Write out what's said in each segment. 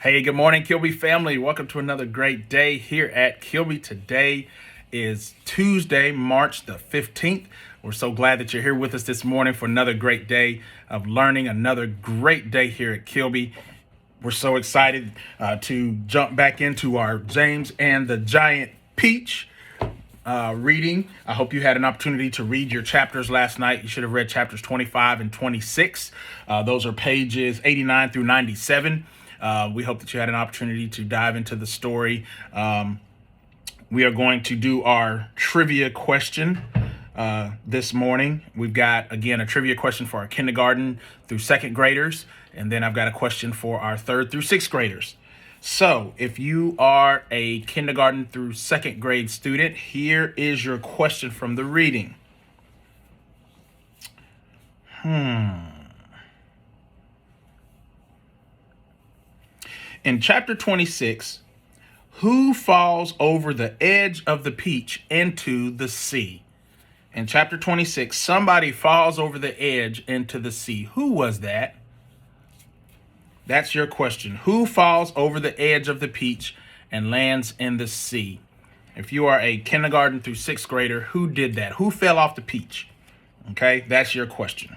Hey, good morning, Kilby family. Welcome to another great day here at Kilby. Today is Tuesday, March the 15th. We're so glad that you're here with us this morning for another great day of learning, another great day here at Kilby. We're so excited to jump back into our James and the Giant Peach reading. I hope you had an opportunity to read your chapters last night. You should have read chapters 25 and 26. Those are pages 89 through 97. We hope that you had an opportunity to dive into the story. We are going to do our trivia question this morning. We've got, again, a trivia question for our kindergarten through second graders. And then I've got a question for our third through sixth graders. So if you are a kindergarten through second grade student, here is your question from the reading. In chapter 26, who falls over the edge of the peach into the sea? In chapter 26, somebody falls over the edge into the sea. Who was that? That's your question. Who falls over the edge of the peach and lands in the sea? If you are a kindergarten through sixth grader, who did that? Who fell off the peach? Okay, that's your question.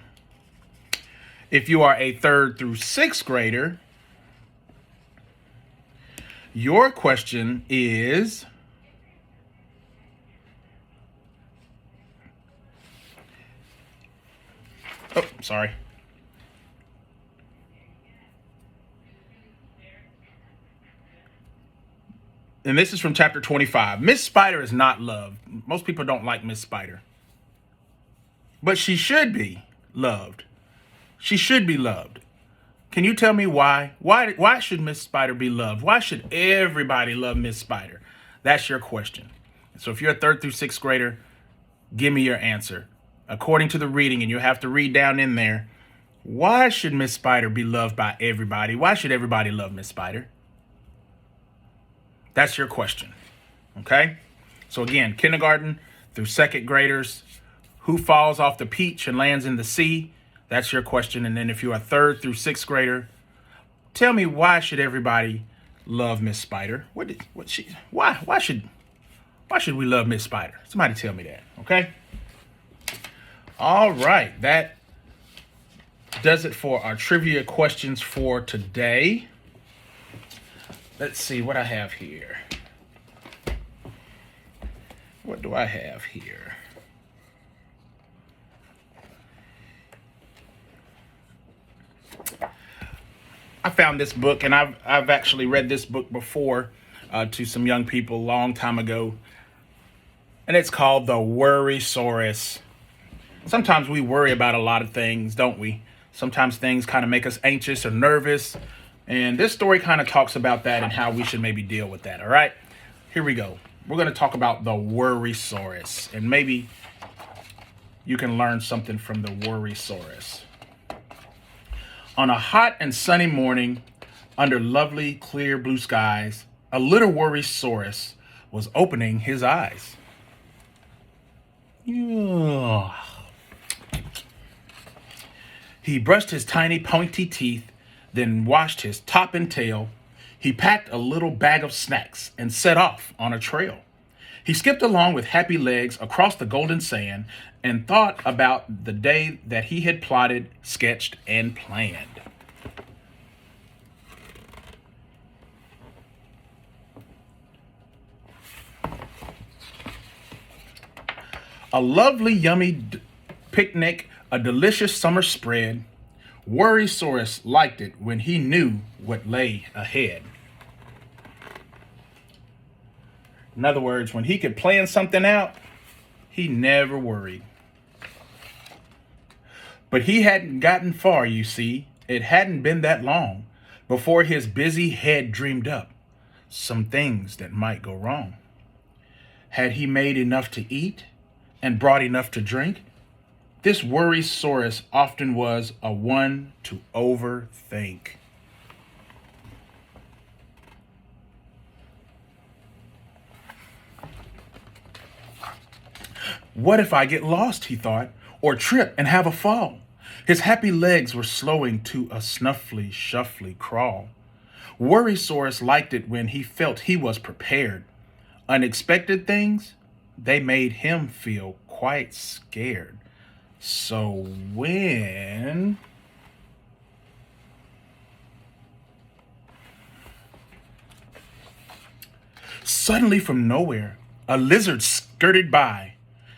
If you are a third through sixth grader, your question is, sorry. And this is from chapter 25. Miss Spider is not loved. Most people don't like Miss Spider. But she should be loved. She should be loved. Can you tell me why? Why should Miss Spider be loved? Why should everybody love Miss Spider? That's your question. So if you're a third through sixth grader, give me your answer. According to the reading, and you'll have to read down in there, why should Miss Spider be loved by everybody? Why should everybody love Miss Spider? That's your question. Okay? So again, kindergarten through second graders, who falls off the peach and lands in the sea? That's your question. And then if you're a third through sixth grader, tell me, why should everybody love Miss Spider? Why should we love Miss Spider? Somebody tell me that, okay? All right, that does it for our trivia questions for today. Let's see what I have here. What do I have here? I found this book, and I've actually read this book before to some young people a long time ago, and it's called The Worrysaurus. Sometimes we worry about a lot of things, don't we? Sometimes things kind of make us anxious or nervous, and this story kind of talks about that and how we should maybe deal with that. All right, here we go. We're going to talk about the Worrysaurus, and maybe you can learn something from the Worrysaurus. On a hot and sunny morning, under lovely, clear blue skies, a little Worrysaurus was opening his eyes. He brushed his tiny, pointy teeth, then washed his top and tail. He packed a little bag of snacks and set off on a trail. He skipped along with happy legs across the golden sand and thought about the day that he had plotted, sketched, and planned. A lovely, yummy picnic, a delicious summer spread. Worrysaurus liked it when he knew what lay ahead. In other words, when he could plan something out, he never worried. But he hadn't gotten far, you see. It hadn't been that long before his busy head dreamed up some things that might go wrong. Had he made enough to eat and brought enough to drink? This Worrysaurus often was a one to overthink. What if I get lost, he thought, or trip and have a fall? His happy legs were slowing to a snuffly, shuffly crawl. Worrysaurus liked it when he felt he was prepared. Unexpected things, they made him feel quite scared. So when suddenly from nowhere, a lizard skirted by,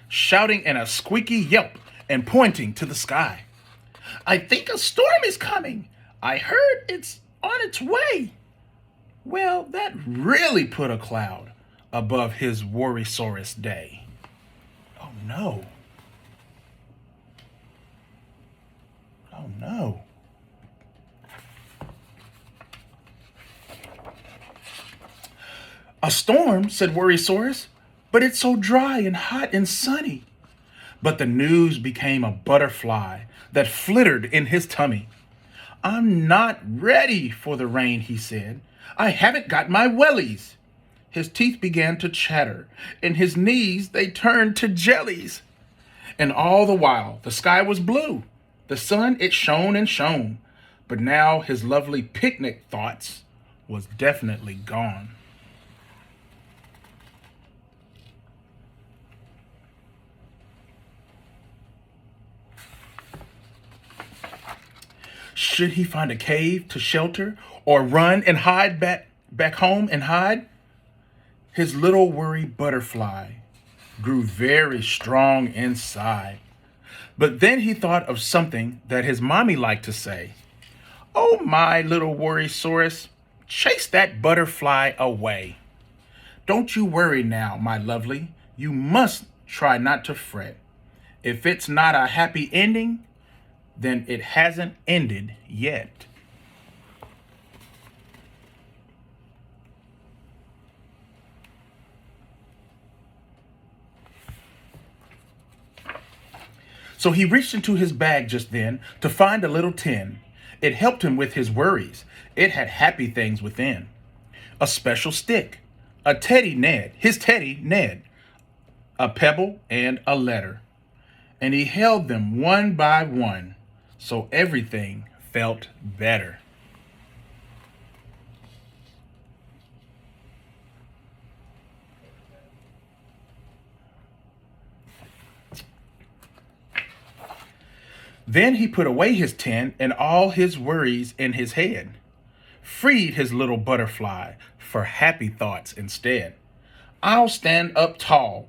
shouting in a squeaky yelp and pointing to the sky. I think a storm is coming. I heard it's on its way. Well, that really put a cloud above his Worrysaurus day. Oh no. Oh no. A storm, said Worrysaurus, but it's so dry and hot and sunny. But the news became a butterfly that flittered in his tummy. I'm not ready for the rain, he said. I haven't got my wellies. His teeth began to chatter, and his knees, they turned to jellies. And all the while, the sky was blue. The sun, it shone and shone. But now his lovely picnic thoughts was definitely gone. Should he find a cave to shelter or run and hide back home and hide? His little worry butterfly grew very strong inside. But then he thought of something that his mommy liked to say. Oh, my little Worrysaurus, chase that butterfly away. Don't you worry now, my lovely. You must try not to fret. If it's not a happy ending, then it hasn't ended yet. So he reached into his bag just then to find a little tin. It helped him with his worries. It had happy things within. A special stick, a teddy Ned, his teddy Ned, a pebble and a letter. And he held them one by one, so everything felt better. Then he put away his tin and all his worries in his head, freed his little butterfly for happy thoughts instead. I'll stand up tall.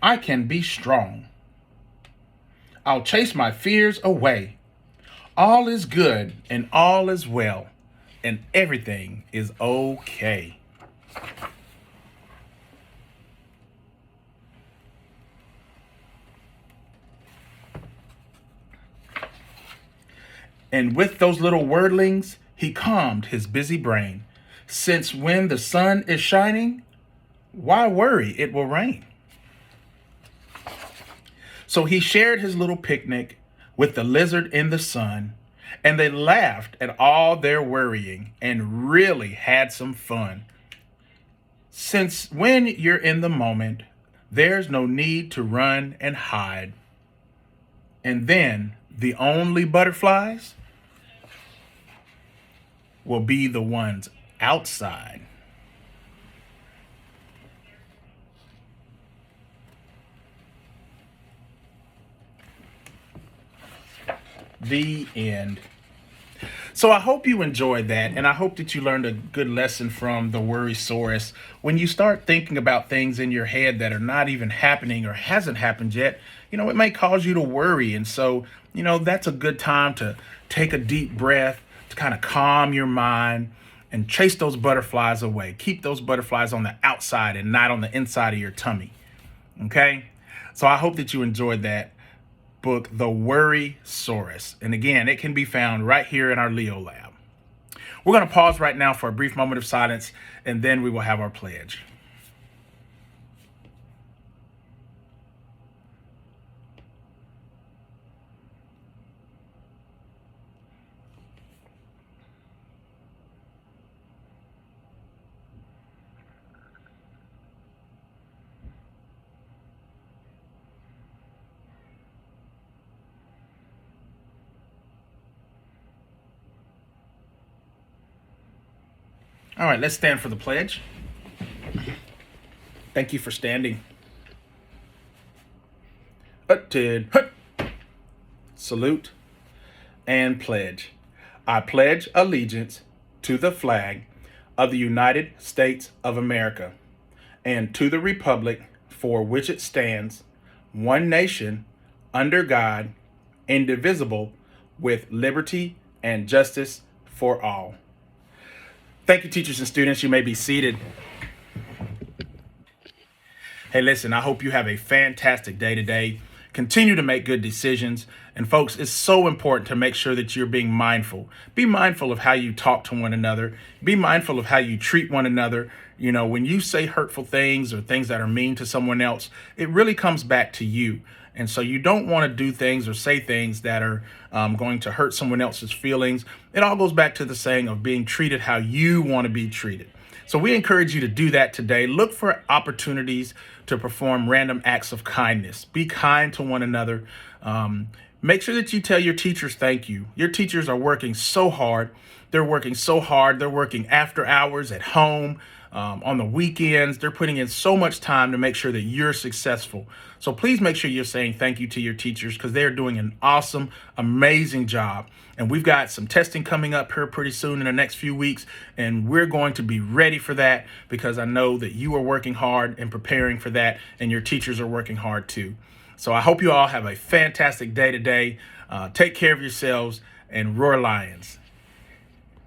I can be strong. I'll chase my fears away. All is good and all is well, and everything is okay. And with those little wordlings, he calmed his busy brain. Since when the sun is shining, why worry it will rain? So he shared his little picnic with the lizard in the sun, and they laughed at all their worrying and really had some fun. Since when you're in the moment, there's no need to run and hide. And then the only butterflies will be the ones outside. The end. So I hope you enjoyed that, and I hope that you learned a good lesson from the Worrysaurus. When you start thinking about things in your head that are not even happening or hasn't happened yet, it may cause you to worry. And so, that's a good time to take a deep breath, to kind of calm your mind and chase those butterflies away. Keep those butterflies on the outside and not on the inside of your tummy. Okay? So I hope that you enjoyed that book, The Worrysaurus. And again, it can be found right here in our Leo Lab. We're going to pause right now for a brief moment of silence, and then we will have our pledge. All right, let's stand for the pledge. Thank you for standing. Attend. Salute and pledge. I pledge allegiance to the flag of the United States of America and to the republic for which it stands, one nation, under God, indivisible, with liberty and justice for all. Thank you, teachers and students. You may be seated. Hey, listen, I hope you have a fantastic day today. Continue to make good decisions. And folks, it's so important to make sure that you're being mindful. Be mindful of how you talk to one another. Be mindful of how you treat one another. You know, when you say hurtful things or things that are mean to someone else, it really comes back to you. And so you don't want to do things or say things that are going to hurt someone else's feelings. It all goes back to the saying of being treated how you want to be treated. So we encourage you to do that today. Look for opportunities to perform random acts of kindness. Be kind to one another. Make sure that you tell your teachers thank you. Your teachers are working so hard. They're working so hard. They're working after hours, at home, on the weekends. They're putting in so much time to make sure that you're successful. So please make sure you're saying thank you to your teachers because they're doing an awesome, amazing job. And we've got some testing coming up here pretty soon in the next few weeks. And we're going to be ready for that because I know that you are working hard and preparing for that. And your teachers are working hard too. So I hope you all have a fantastic day today. Take care of yourselves and roar Lions.